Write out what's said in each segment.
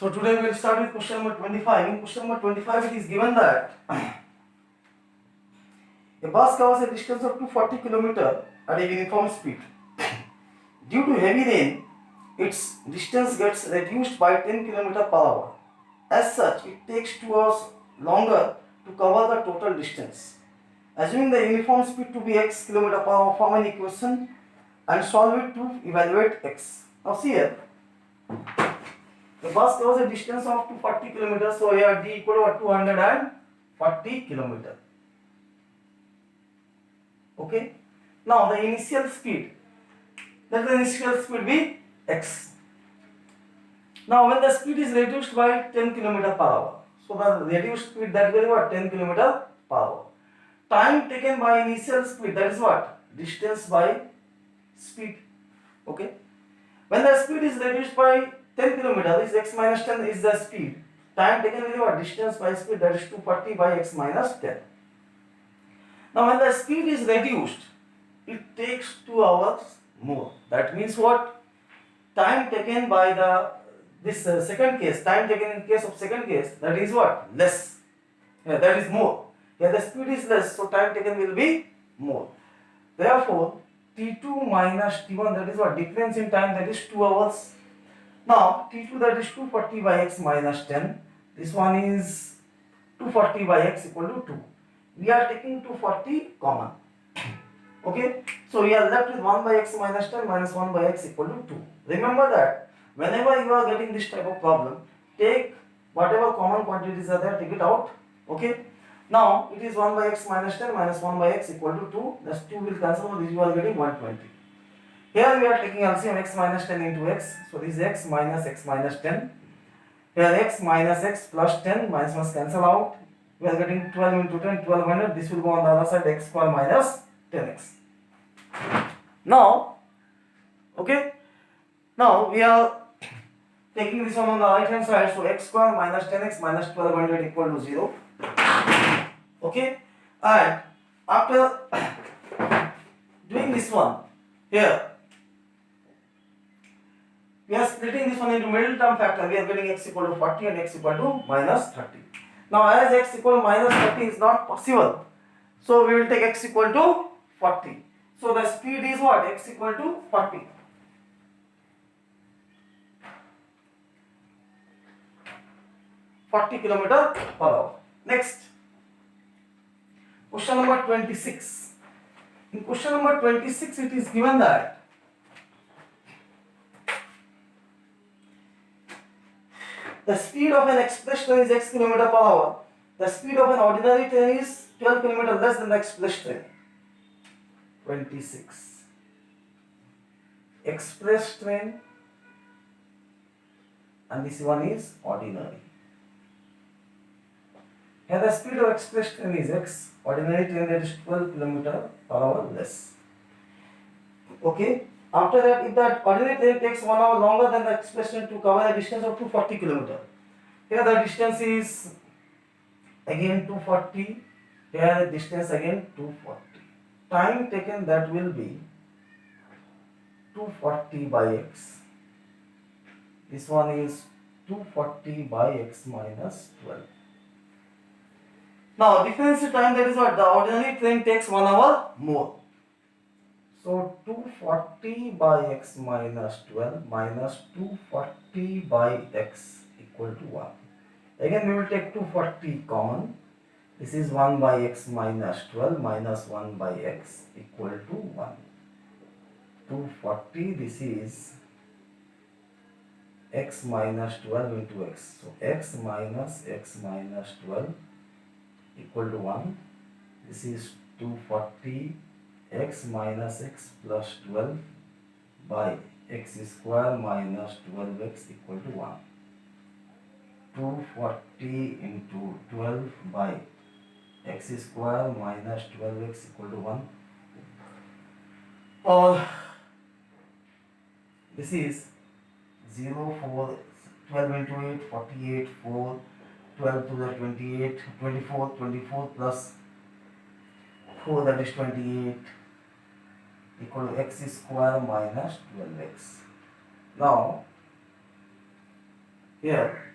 So today we will start with question number 25. In question number 25 it is given that a bus covers a distance of 240 km at a uniform speed. Due to heavy rain, its distance gets reduced by 10 km per hour. As such, it takes 2 hours longer to cover the total distance. Assuming the uniform speed to be x km per hour, form an equation and solve it to evaluate x. Now see here, the bus covers a distance of 240 km, so here d equal to 240 km. Okay. Now the initial speed, let the initial speed be x. Now when the speed is reduced by 10 km per hour, so the reduced speed, that will be what? 10 km per hour. Time taken by initial speed, that is what? Distance by speed. Okay. When the speed is reduced by 10 km, is x minus 10 is the speed. Time taken will be what? Distance by speed, that is 240 by x minus 10. Now when the speed is reduced, it takes 2 hours more. That means what? Time taken by this second case, time taken in case of second case, that is what? Less. Yeah, that is more. Yeah, the speed is less, so time taken will be more. Therefore, T2 minus T1, that is what? Difference in time, that is 2 hours. Now, T2, that is 240 by x minus 10. This one is 240 by x equal to 2. We are taking 240 common. Okay, so we are left with 1 by x minus 10 minus 1 by x equal to 2. Remember that whenever you are getting this type of problem, take whatever common quantities are there, take it out. Okay, now it is 1 by x minus 10 minus 1 by x equal to 2. That's 2 will cancel, so this you are getting 120. Here we are taking LCM x minus 10 into x, so this is x minus 10. Here x minus x plus 10 minus must cancel out. We are getting 12 into 10, 1200. This will go on the other side, x square minus 10x. Now, okay, now we are taking this one on the right hand side, so x square minus 10x minus 1200 equal to 0. Okay, and after doing this one, here we are splitting this one into middle term factor. We are getting x equal to 40 and x equal to minus 30. Now as x equal to minus 30 is not possible, so we will take x equal to 40. So the speed is what? X equal to 40. km per hour. Next, question number 26. In question number 26, it is given that the speed of an express train is x km per hour. The speed of an ordinary train is 12 km less than the express train. 26. Express train and this one is ordinary. Here the speed of express train is x, ordinary train, that is 12 km per hour less. Okay. After that, if the ordinary train takes 1 hour longer than the express train to cover a distance of 240 km, here the distance is again 240, here the distance again 240. Time taken, that will be 240 by x. This one is 240 by x minus 12. Now difference in time, that is what? The ordinary train takes 1 hour more. So 240 by x minus 12 minus 240 by x equal to 1. Again we will take 240 common. This is 1 by x minus 12 minus 1 by x equal to 1. 240, this is x minus 12 into x. So x minus 12 equal to 1. This is 240 x minus x plus 12 by x square minus 12x equal to 1. 240 into 12 by x square minus 12x equal to 1. Or this is 0, 4, 12 into 8, 48, 4, 12 to the 28, 24 plus 4, that is 28, equal to x square minus 12x. Now, here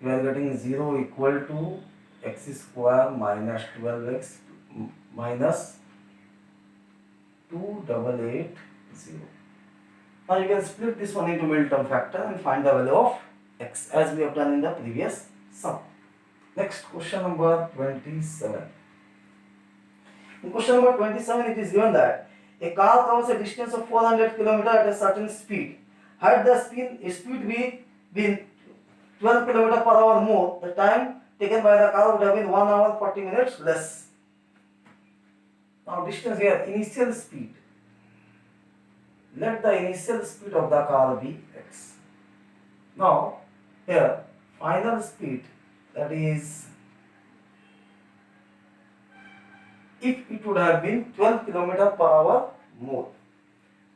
we are getting 0 equal to x square minus 12x minus 2880. Now you can split this one into middle term factor and find the value of x as we have done in the previous sum. Next, question number 27. In question number 27, it is given that a car covers a distance of 400 km at a certain speed. Had the speed been 12 km per hour more, the time taken by the car would have been 1 hour 40 minutes less. Now distance here, initial speed. Let the initial speed of the car be x. Now here, final speed, that is, if it would have been 12 km per hour more.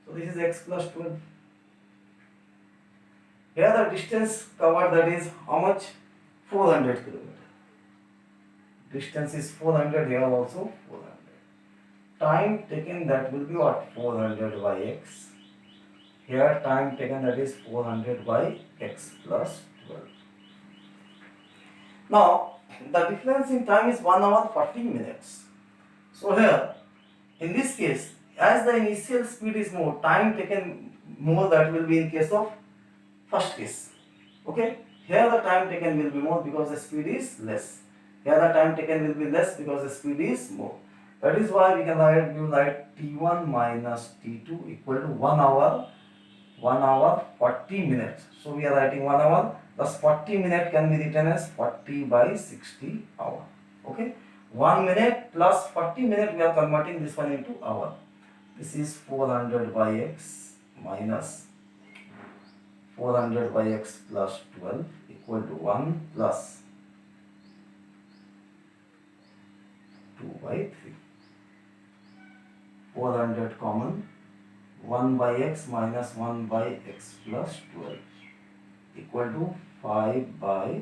So this is x plus 12. Here the distance covered, that is how much? 400 km. Distance is 400, here also 400. Time taken, that will be what? 400 by x. Here time taken, that is 400 by x plus 12. Now the difference in time is 1 hour 40 minutes. So here, in this case, as the initial speed is more, time taken more, that will be in case of first case. Okay, here the time taken will be more because the speed is less. Here the time taken will be less because the speed is more. That is why we can write t1 minus t2 equal to 1 hour 40 minutes. So we are writing 1 hour plus 40 minutes can be written as 40 by 60 hour. Okay, 1 minute plus 40 minutes, we are converting this one into hour. This is 400 by x minus 400 by x plus 12 equal to 1 plus 2 by 3. 400 common, 1 by x minus 1 by x plus 12 equal to 5 by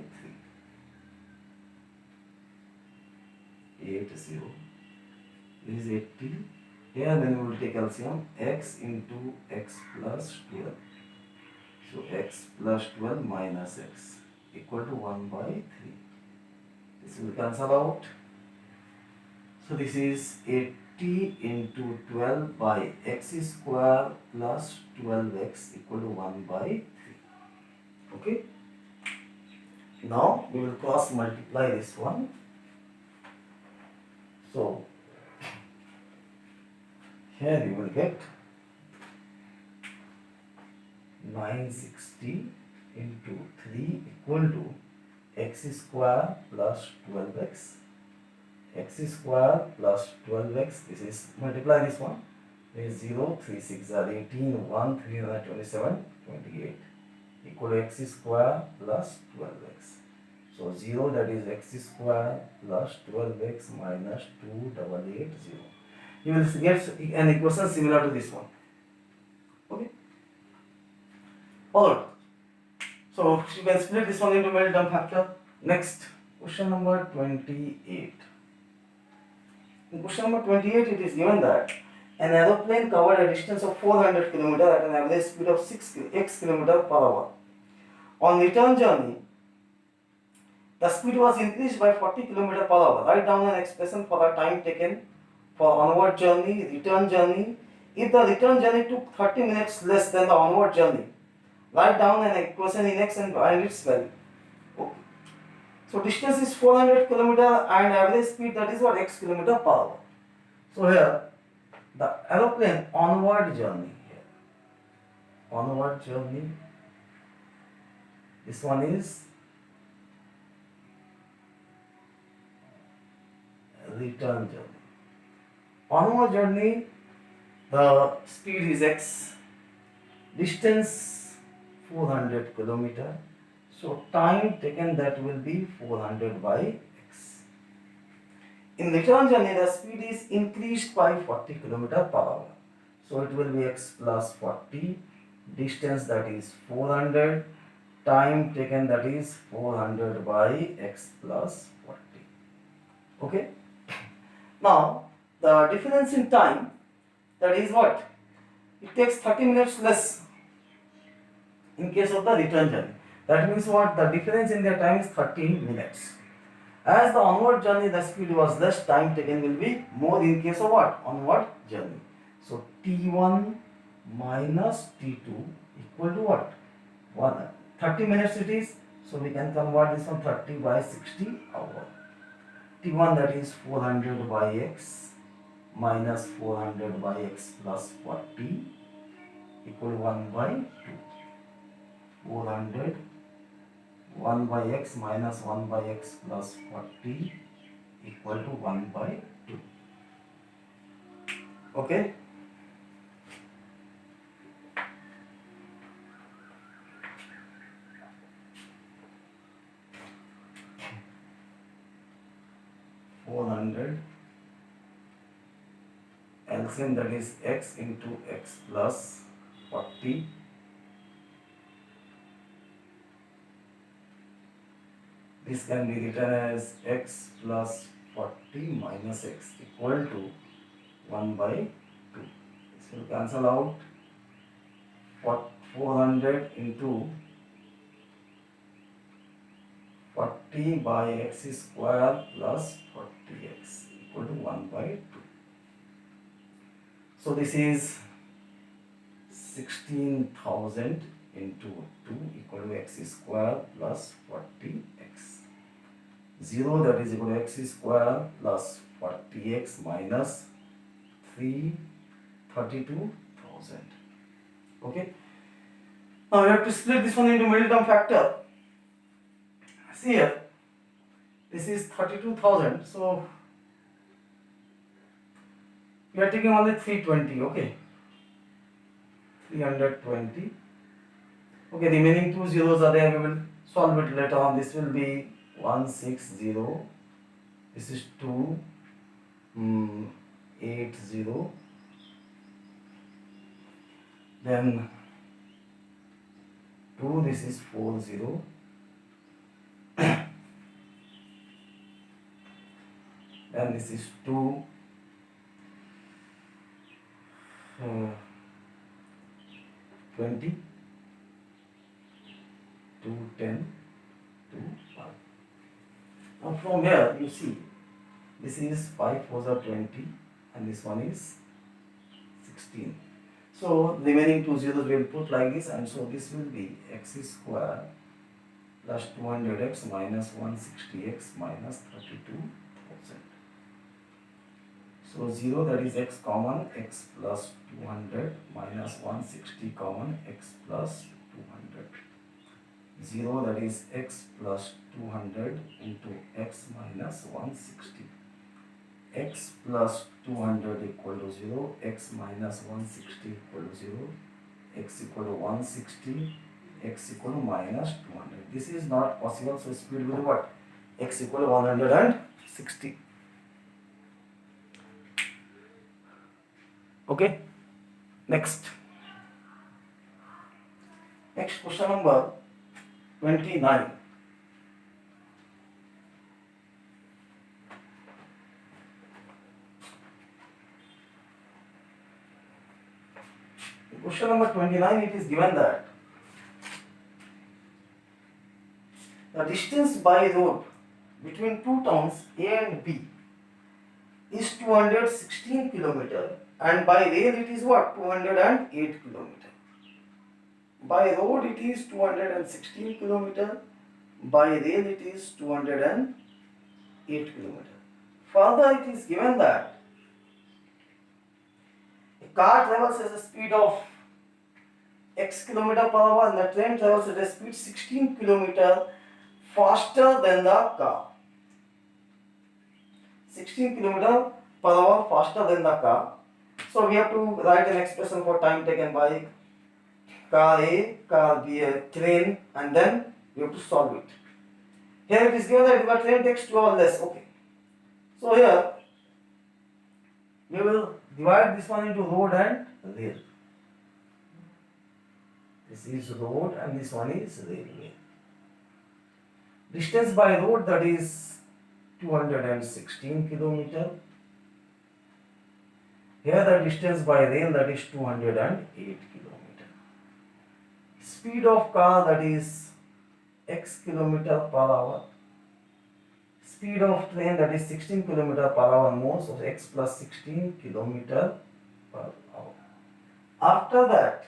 3. 80. This is 80. Here then we will take LCM, x into x plus 12. So x plus 12 minus x equal to 1 by 3. This will cancel out. So this is 80 into 12 by x square plus 12x equal to 1 by 3. Okay. Now we will cross multiply this one. So here you will get 960 into 3 equal to x square plus 12x. X square plus 12x, this is, multiply this one, this is 0, 3 6 are 18, 1, 3 27, 28 equal to x square plus 12x. So 0, that is x square plus 12x minus 2880. You will get an equation similar to this one. Okay. Alright. So you can split this one into middle term factor. Next, question number 28. In question number 28, it is given that an aeroplane covered a distance of 400 km at an average speed of 6 km per hour. On return journey, the speed was increased by 40 km per hour. Write down an expression for the time taken for onward journey, return journey. If the return journey took 30 minutes less than the onward journey, write down an equation in x and its value. Okay. So distance is 400 km and average speed, that is what, x km per hour. So here the aeroplane onward journey, this one is return journey. Onward journey, the speed is x, distance 400 km. So time taken, that will be 400 by x. In return journey, the speed is increased by 40 km per hour. So it will be x plus 40, distance, that is 400, time taken, that is 400 by x plus 40. Okay. Now the difference in time, that is what? It takes 30 minutes less in case of the return journey. That means what? The difference in their time is 13 minutes. As the onward journey, the speed was less, time taken will be more in case of what? Onward journey. So T1 minus T2 equal to what? 30 minutes it is. So we can convert this from 30 by 60 hour. T1, that is 400 by x minus 400 by x plus 40 equal to 1 by 2. 400 1 by x minus 1 by x plus 40 equal to 1 by 2. Okay. LCM, that is x into x plus 40 this can be written as x plus 40 minus x equal to 1 by 2. This will cancel out. 400 into 40 by x square plus 40x equal to 1 by 2. So this is 16,000 into 2 equal to x square plus 40x. 0, that is equal to x square plus 40x minus 332,000. Okay. Now we have to split this one into middle term factor. See here, this is 32,000. So we are taking only 320. Okay. 320. Okay, remaining two zeros are there. We will solve it later on. This will be 160. This is 280. Then 2. This is 40. Then this is 2. 20, 2, 10, 2, 5. Now from here you see this is 5 4s are 20 and this one is 16. So remaining two zeros will put like this, and so this will be x square plus 200x minus 160x minus 32,000. So 0, that is x common, x plus 200 minus 160 common, x plus 200. 0, that is x plus 200 into x minus 160. X plus 200 equal to 0, x minus 160 equal to 0, x equal to 160, x equal to minus 200. This is not possible, so speed will be what? X equal to 160. Okay. Next question number 29. In question number 29, it is given that the distance by road between two towns A and B is 216 km, and by rail it is what? 208 km. By road it is 216 km, by rail it is 208 km. Further, it is given that a car travels at a speed of x km per hour and the train travels at a speed 16 km faster than the car. 16 km per hour faster than the car. So we have to write an expression for time taken by car A, car B, a train, and then we have to solve it. Here it is given that the train takes 2 hours less. Okay. So here we will divide this one into road and rail. This is road and this one is railway. Distance by road, that is 216 km. Here the distance by rail, that is 208 km. Speed of car, that is x kilometer per hour. Speed of train, that is 16 kilometer per hour more, so x plus 16 kilometer per hour. After that,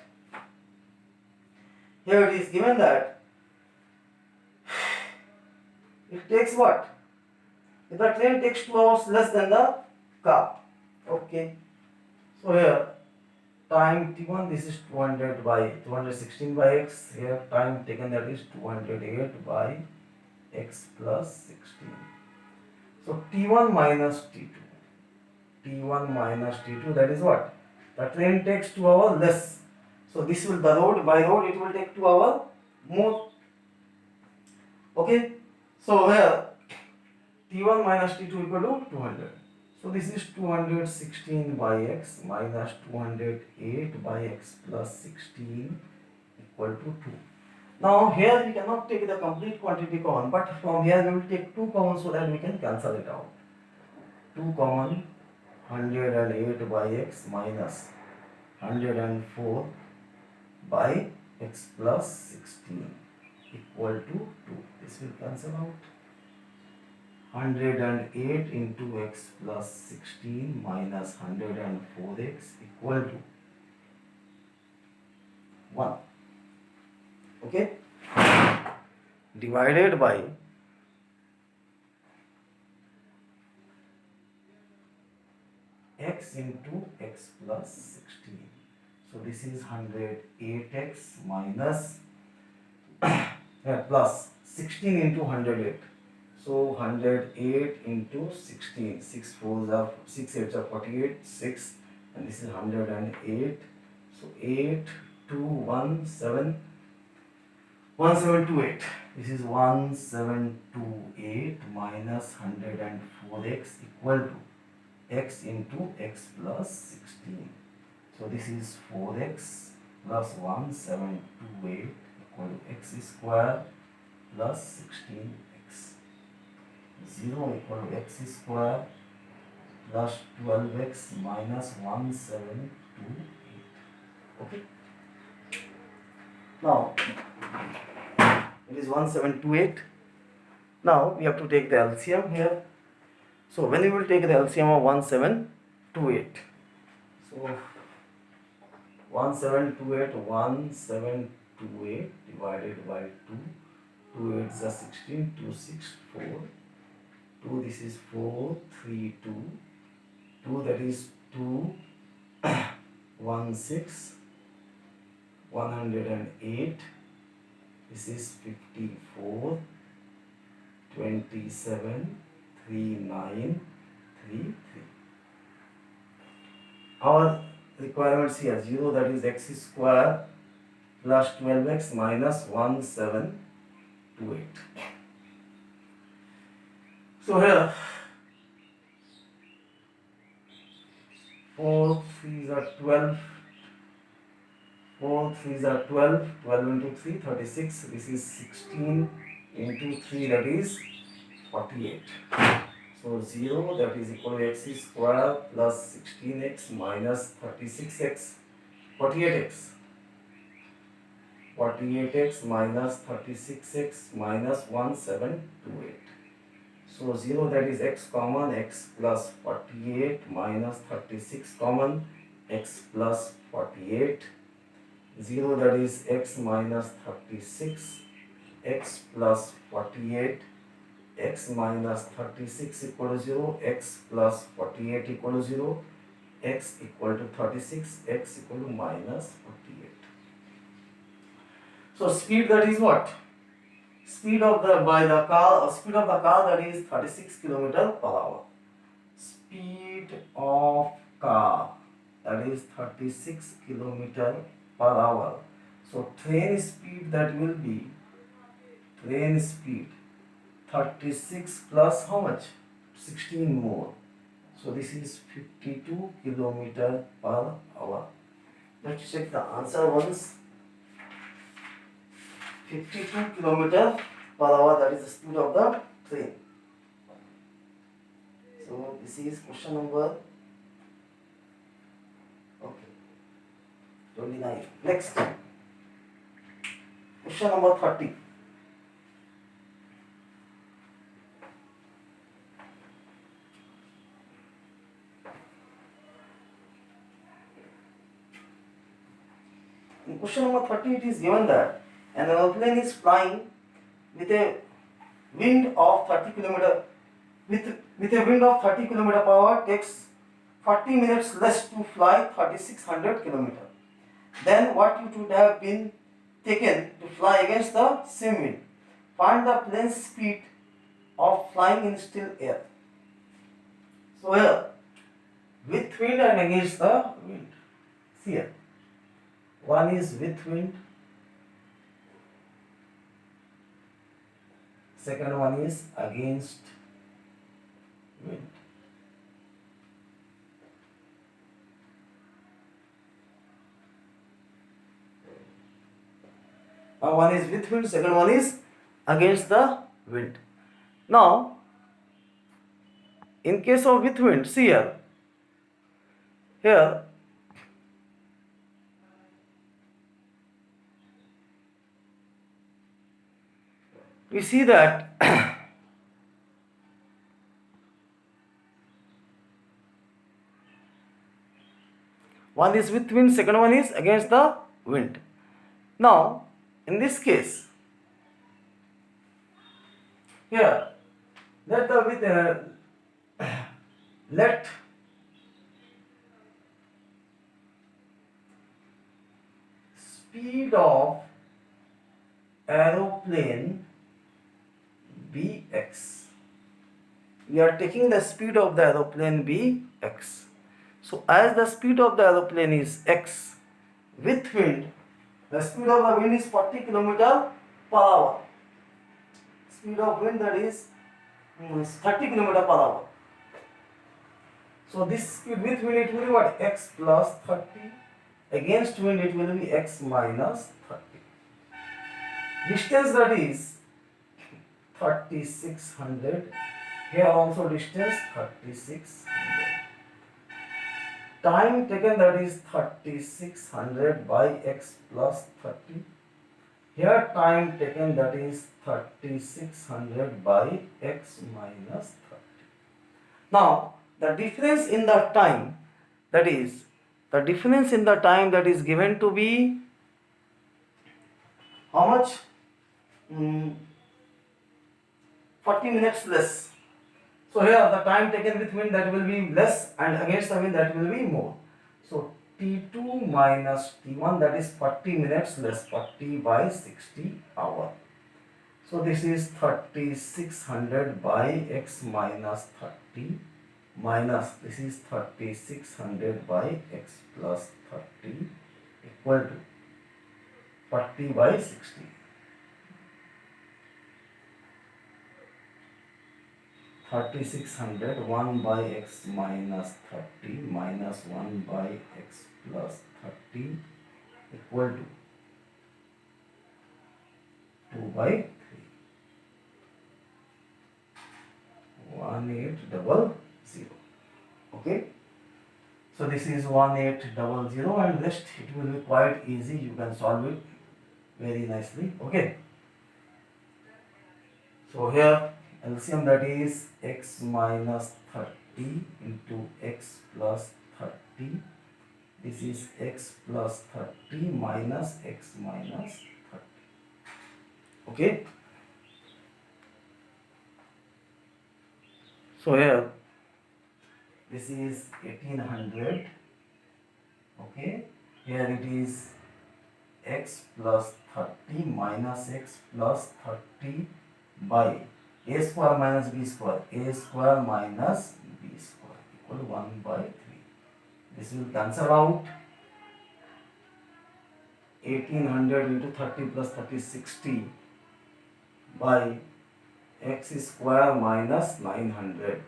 here it is given that it takes what? If the train takes 2 hours less than the car. Okay. So here time t1, this is 200 by 216 by x. Here time taken, that is 208 by x plus 16. So t1 minus t2. T1 minus T2, that is what? The train takes 2 hours less. So this will, the road, by road it will take 2 hours more. Okay. So here T1 minus T2 equal to 200. So this is 216 by x minus 208 by x plus 16 equal to 2. Now here we cannot take the complete quantity common, but from here we will take 2 common so that we can cancel it out. 2 common, 108 by x minus 104 by x plus 16 equal to 2. This will cancel out. 108 into x plus 16 minus 104x equal to 1. Okay. Divided by x into x plus 16. So this is 108x minus plus 16 into 108. So 108 into 16. 6 4s are 6 8s are 48. 6 and this is 108. So 8 2 1 7 1728. This is 1728 minus 104x equal to x into x plus 16. So this is 4x plus 1728 equal to x square plus 16x. 0 equal to x square plus 12x minus 1728. Okay. Now it is 1728. Now we have to take the LCM here. So when we will take the LCM of 1728. So 1728 divided by 2. 2 8s are 16. 2 6 4. 2 this is 4 3 2. 2 that is 2 1 6 108. This is 54 27 3933. Our requirements here, 0 that is x square plus 12x minus 1728. So here 4 3s are 12. 4 3s are 12. 12 into 3 36. This is 16 into 3, that is 48. So 0 that is equal to x square plus 16x minus 36x. 48x. 48x minus 36x minus 1728. So 0 that is x common, x plus 48 minus 36 common, x plus 48. 0 that is x minus 36, x plus 48, x minus 36 equal to 0, x plus 48 equal to 0, x equal to 36, x equal to minus 48. So speed, that is what? Speed of the speed of the car, that is 36 kilometer per hour. Speed of car, that is 36 kilometer per hour. So train speed, that will be train speed 36 plus how much? 16 more. So this is 52 kilometer per hour. Let's check the answer once. 52 kilometer per hour, that is the speed of the train. So this is question number 29. Next, question number 30. question number 30, it is given that an aeroplane is flying with a wind of 30 kilometer with a wind of 30 kilometer per hour, takes 40 minutes less to fly 3600 kilometer. Then what it would have been taken to fly against the same wind? Find the plane's speed of flying in still air. So here, with wind and against the wind. See here, one is with wind, second one is against wind. One is with wind, second one is against the wind. Now, in case of with wind, see here we see that one is with wind, second one is against the wind. Now, in this case, here let speed of aeroplane be x. We are taking the speed of the aeroplane be x. So as the speed of the aeroplane is x, with wind, the speed of the wind is 40 km per hour. Speed of wind, that is 30 km per hour. So this speed with wind, it will be what? X plus 30. Against wind, it will be x minus 30. Distance, that is 3600. Here also distance 3600. Time taken, that is 3600 by x plus 30. Here time taken, that is 3600 by x minus 30. Now the difference in the time, that is given to be how much? 40 minutes less. So here the time taken with wind, that will be less, and against the wind, that will be more. So T2 minus T1, that is 40 minutes less, 40 by 60 hour. So this is 3600 by x minus 30 minus this is 3600 by x plus 30 equal to 40 by 60. Thirty-six hundred, 1 by x minus 30 minus 1 by x plus 30 equal to 2 by 3. 1800. Okay. So this is 1800, and rest it will be quite easy. You can solve it very nicely. Okay. So here LCM, that is x minus 30 into x plus 30. This is x plus 30 minus x minus 30. Okay. So here this is 1800. Okay. Here it is x plus 30 minus x plus 30 by a square minus b square, a square minus b square equal to 1 by 3. This will cancel out. 1800 into 30 plus 30 60 by x square minus 900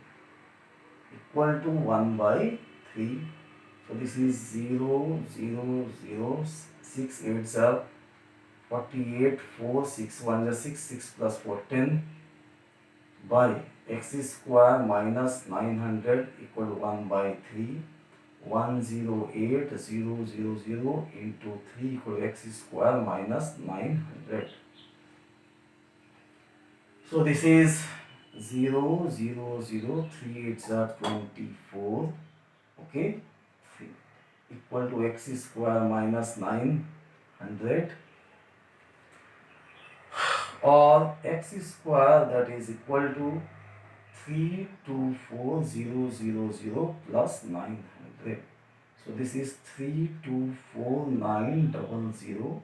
equal to 1 by 3. So this is 0, 0, 0, 6, 8, 48, 4, 6, 1, 6, 6 plus 4, 10 by x square minus 900 equal to 1 by 3. 108, 0, 0, 0 into 3 equal to x square minus 900. So this is 0, 0, 0, 3 8s are 24, okay, 3 equal to x square minus 900 100 or x square, that is equal to 324000 plus 900. So this is 324900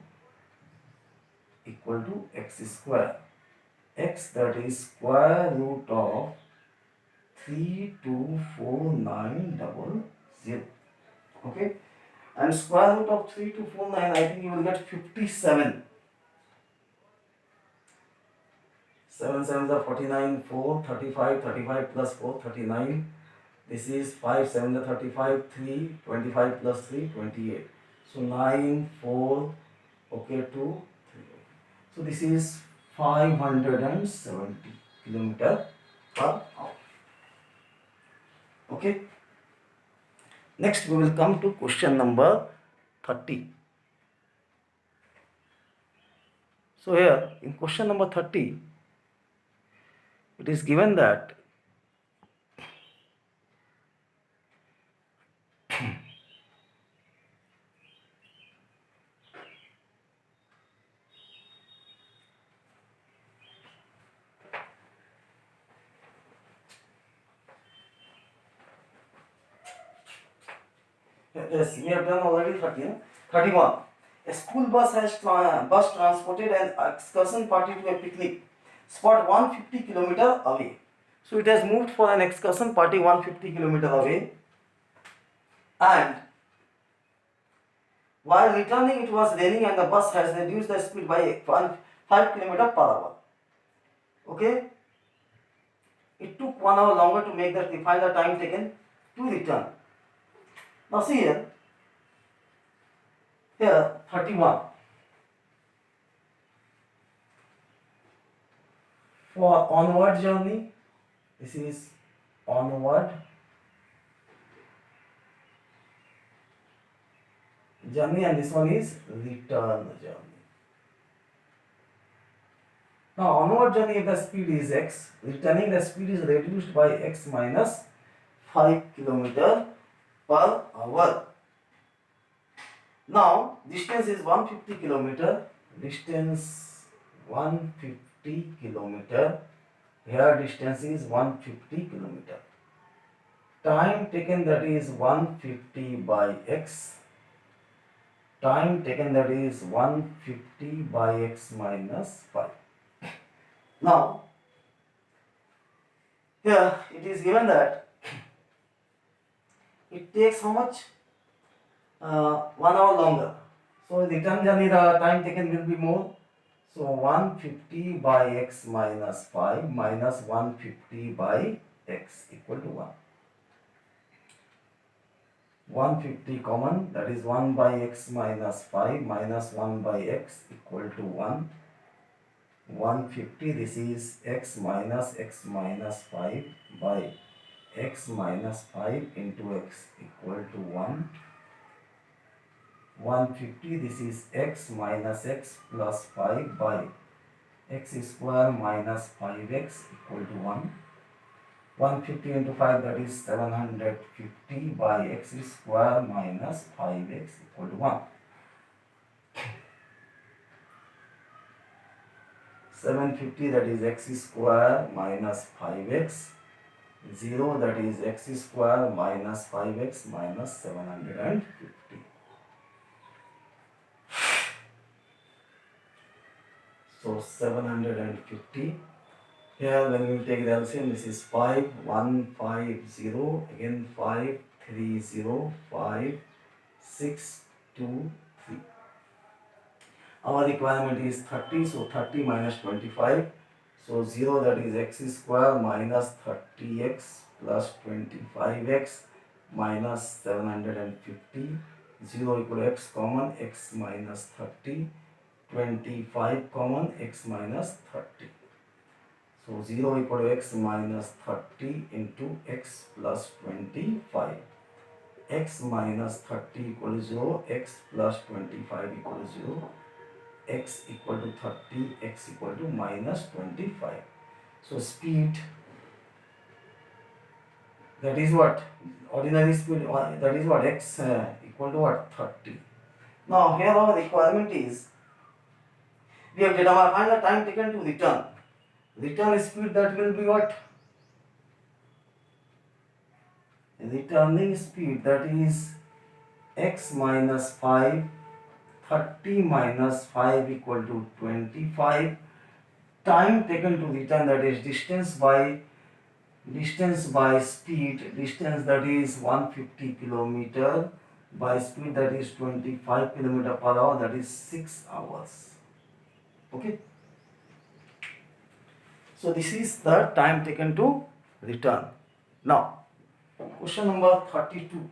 equal to x square. X, that is square root of 324900. Okay, and square root of 3249, I think you will get 57. 7 7s are 49, 4, 35, 35 plus 4, 39. This is 5 7 are 35, 3, 25 plus 3, 28. So 9, 4, okay, 2, 3. So this is 570 kilometer per hour. Okay. Next we will come to question number 30. So here in question number 30, it is given that yes, we have done already 30. 31. A school bus has transported an excursion party to a picnic spot 150 kilometer away. So it has moved for an excursion party 150 kilometer away, and while returning it was raining and the bus has reduced the speed by 5 kilometer per hour. Okay, it took 1 hour longer to make the find the time taken to return. Now see here 31. For onward journey, this is onward journey, and this one is return journey. Now onward journey, the speed is x, returning the speed is reduced by x minus 5 kilometer per hour. Now distance is 150 kilometer, distance 150 kilometer, here distance is 150 kilometer. Time taken, that is 150 by x, time taken, that is 150 by x minus 5. Now here it is given that it takes how much? 1 hour longer. So return journey, the time taken will be more. So 150 by x minus 5 minus 150 by x equal to 1. 150 common, that is 1 by x minus 5 minus 1 by x equal to 1. 150, this is x minus 5 by x minus 5 into x equal to 1. 150, this is x minus x plus 5 by x square minus 5x equal to 1. 150 into 5, that is 750 by x square minus 5x equal to 1. 750, that is x square minus 5x. 0, that is x square minus 5x minus 750. So 750. Here when we take the LCM, this is 5150, again 530, 5623. Our requirement is 30, so 30 minus 25. So 0, that is x square minus 30x plus 25x minus 750. 0 equal to x common, x minus 30. 25 common, x minus 30. So 0 equal to x minus 30 into x plus 25. X minus 30 equal to 0, x plus 25 equal to 0. X equal to 30, x equal to minus 25. So speed, that is what? Ordinary speed, that is what? X equal to what? 30. Now here our requirement is we have determined find the time taken to return. Return speed, that will be what? Returning speed, that is x minus 5, 30 minus 5 equal to 25. Time taken to return, that is distance by speed, distance that is 150 kilometer by speed, that is 25 kilometer per hour, that is 6 hours. Okay. So this is the time taken to return. Now, question number 32.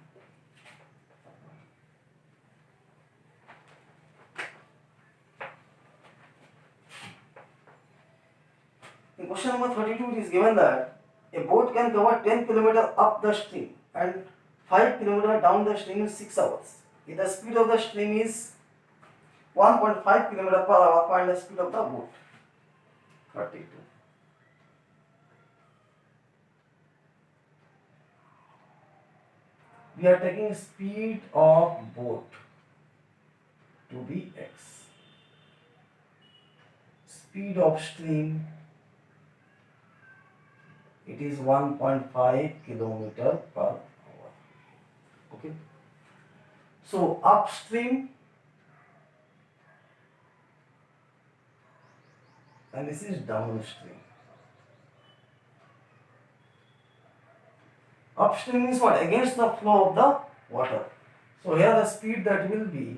In question number 32, it is given that a boat can cover 10 km up the stream and 5 km down the stream in 6 hours. If the speed of the stream is 1.5 km per hour, find the speed of the boat. 32. We are taking speed of boat to be x. Speed of stream, it is 1.5 km per hour. Okay. So upstream, and this is downstream. Upstream means what? Against the flow of the water. So here the speed, that will be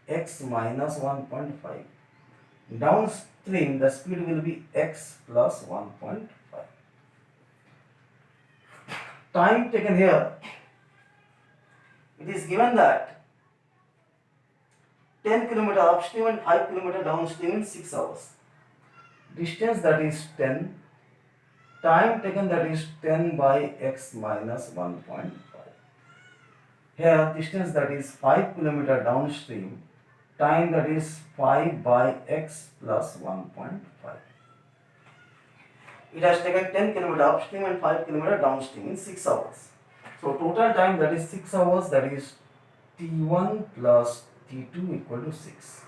x minus 1.5. Downstream the speed will be x plus 1.5. Time taken here, it is given that 10 km upstream and 5 km downstream in 6 hours. Distance, that is 10. Time taken, that is 10 by x minus 1.5. Here distance, that is 5 km downstream. Time, that is 5 by x plus 1.5. It has taken 10 km upstream and 5 km downstream in 6 hours. So total time, that is 6 hours, that is t1 plus t2 equal to 6.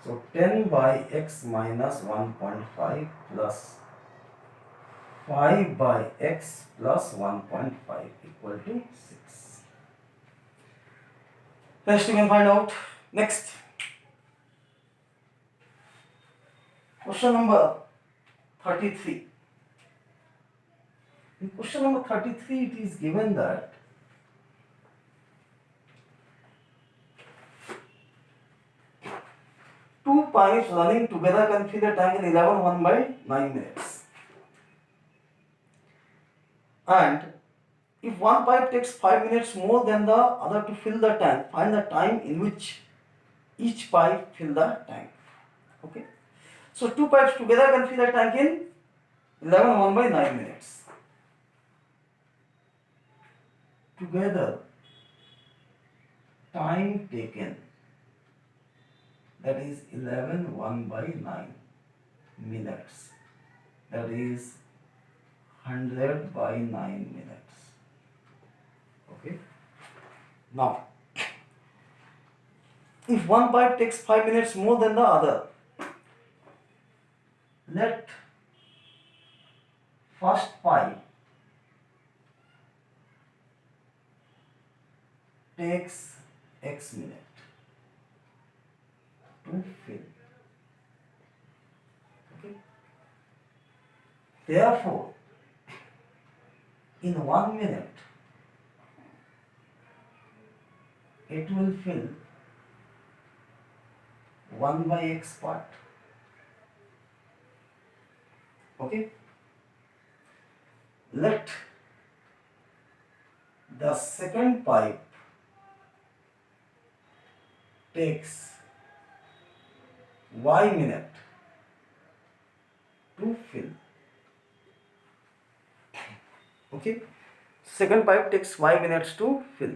So 10 by x minus 1.5 plus 5 by x plus 1.5 equal to 6. Rest you can find out. Next. Question number 33. In question number 33, it is given that two pipes running together can fill a tank in 11 1 by 9 minutes. And if one pipe takes 5 minutes more than the other to fill the tank, find the time in which each pipe fill the tank. Okay. So two pipes together can fill a tank in 11 1 by 9 minutes. Together, time taken, that is 11 1 by 9 minutes, that is 100 by 9 minutes. Okay. Now, if one pipe takes 5 minutes more than the other, let first pipe takes x minute to fill. Okay. Therefore, in 1 minute, it will fill 1 by x part. Okay. Let the second pipe takes y minute to fill. Okay. Second pipe takes y minutes to fill.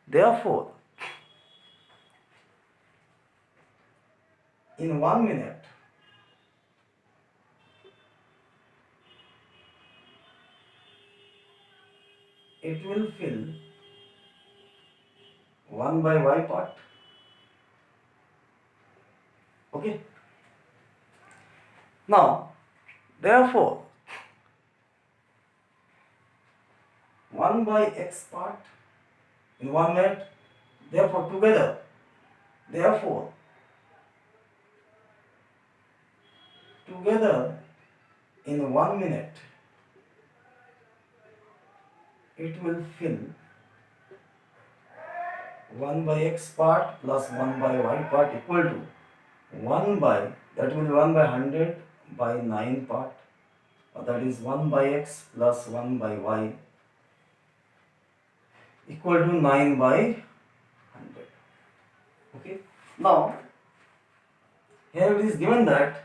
Therefore, in 1 minute, it will fill 1 by y part. Okay. Now, therefore, 1 by x part in 1 minute, therefore together, therefore, together in 1 minute, it will fill 1 by x part plus 1 by y part equal to 1 by, that will be 1 by 100 by 9 part, that is 1 by x plus 1 by y equal to 9 by 100. Okay. Now, here it is given that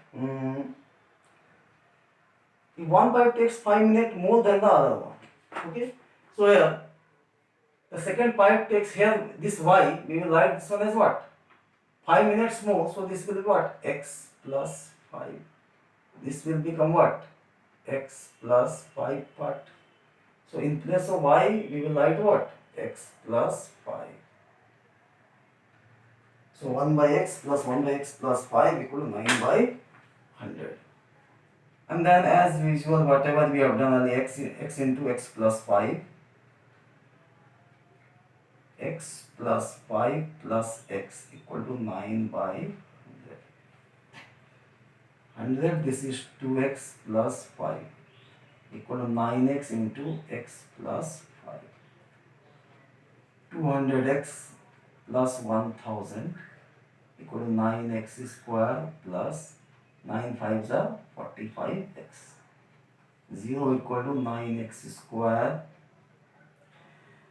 if one byte takes 5 minutes more than the other one. Okay. So here the second pipe takes here this y, we will write this one as what? 5 minutes more, so this will be what? X plus 5. This will become what? X plus 5 part. So in place of y, we will write what? X plus 5. So 1 by x plus 1 by x plus 5 equal to 9 by 100. And then as usual, whatever we have done on the x into x plus 5, x plus 5 plus x equal to 9 by 100. 100, this is 2x plus 5 equal to 9x into x plus 5. 200x plus 1000 equal to 9x square plus 9 5s are 45x. 0 equal to 9x square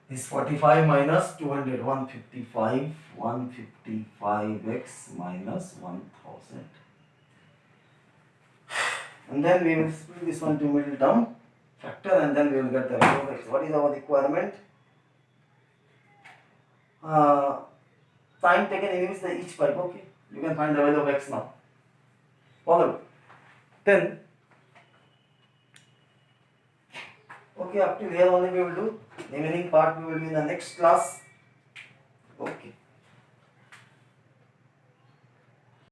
is 45 minus 200, 155, 155x minus 1000. And then we will split this one to middle term factor, and then we will get the value of x. What is our requirement? Time taken in the each pipe. Okay, you can find the value of x now. Follow. Then, okay, up to here only we will do. The remaining part we will do in the next class. Okay.